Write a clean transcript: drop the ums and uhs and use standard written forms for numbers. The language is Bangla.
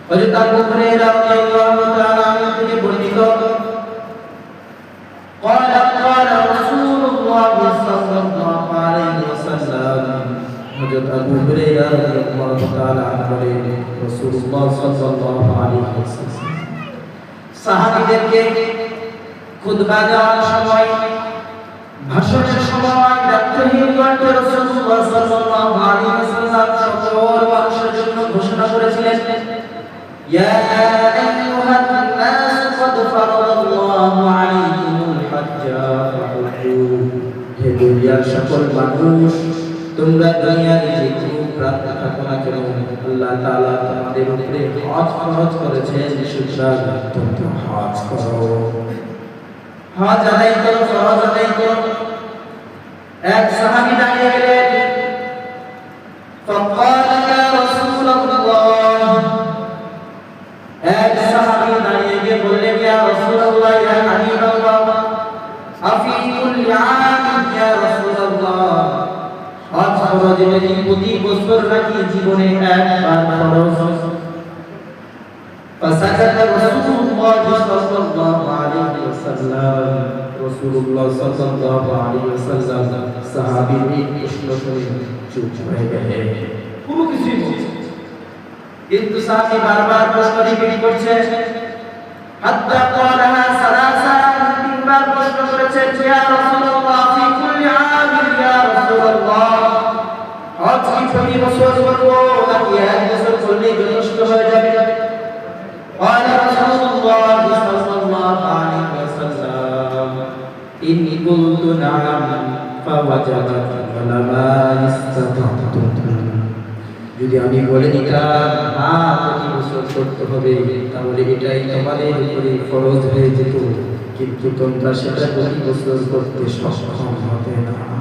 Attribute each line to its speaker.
Speaker 1: হযরত আবু হুরায়রা রাদিয়াল্লাহু তাআলা আনহু থেকে বর্ণিত قال قال رسول الله صلى الله عليه وسلم হযরত আবু হুরায়রা রাদিয়াল্লাহু তাআলা আনহু বলেন রাসূলুল্লাহ সাল্লাল্লাহু আলাইহি ওয়াসাল্লাম সাহাবীদেরকে খুতবা দেওয়ার সময় ভাষণের সময় দায়িত্বহীন কণ্ঠে রাসূলুল্লাহ সাল্লাল্লাহু আলাইহি ওয়াসাল্লাম সকল মানুষের জন্য ঘোষণা করেছিলেন ইয়া আইয়ুহান নাস ক্বাদ ফারাদাল্লাহু আলাইকুমুল হাজ্জা ফাহুজ্জু হে দুনিয়ার সকল মানুষ তোমরা দুনিয়ার যে কোনো প্রার্থনা থাকো না কেন আল্লাহ তাআলা তোমাদের উপরে হজ ফরজ করেছেন সুতরাং তোমরা হজ করো হজ আদায় করো ফরজ আদায় করো এক সাহাবী দাঁড়িয়ে গেলেন فقال يا رسول الله এক সাহাবী দাঁড়িয়ে গিয়ে বললেন ইয়া রাসূলুল্লাহ ইয়া হাবিবাল্লাহ আফি কুল্লি আম ইয়া রাসূলুল্লাহ হজ ফরজ এটি প্রতি বছর নাকি জীবনে একবার ফরজ فسكت رسول الله صلى الله عليه وسلم রাসূলুল্লাহ সাল্লাল্লাহু আলাইহি ওয়াসাল্লাম সাহাবীর এই প্রশ্ন শুনে চুপ হয়ে গেলেন কোনো কিছুই বলছে কিন্তু সাহাবী বারবার প্রশ্ন রিপিট করছে হাত্তা ক্বালাহা সালাসা তিনবার প্রশ্ন করেছেন ইয়া রাসূলুল্লাহ ফি কুল্লি আম ইয়া রাসূলুল্লাহ হজ কি প্রতি বছর করব নাকি এক বছর করলেই যথেষ্ট হয়ে যাবে قال رسول الله صلى الله عليه وسلم إن قلت نعم فوجبت ولما استطعتم যদি আমি বলে দিতাম হ্যাঁ প্রতি বছর করতে হবে তাহলে এটাই তোমাদের উপরে ফরজ হয়ে যেত কিন্তু তোমরা সেটা প্রতি বছর করতে সক্ষম হবে না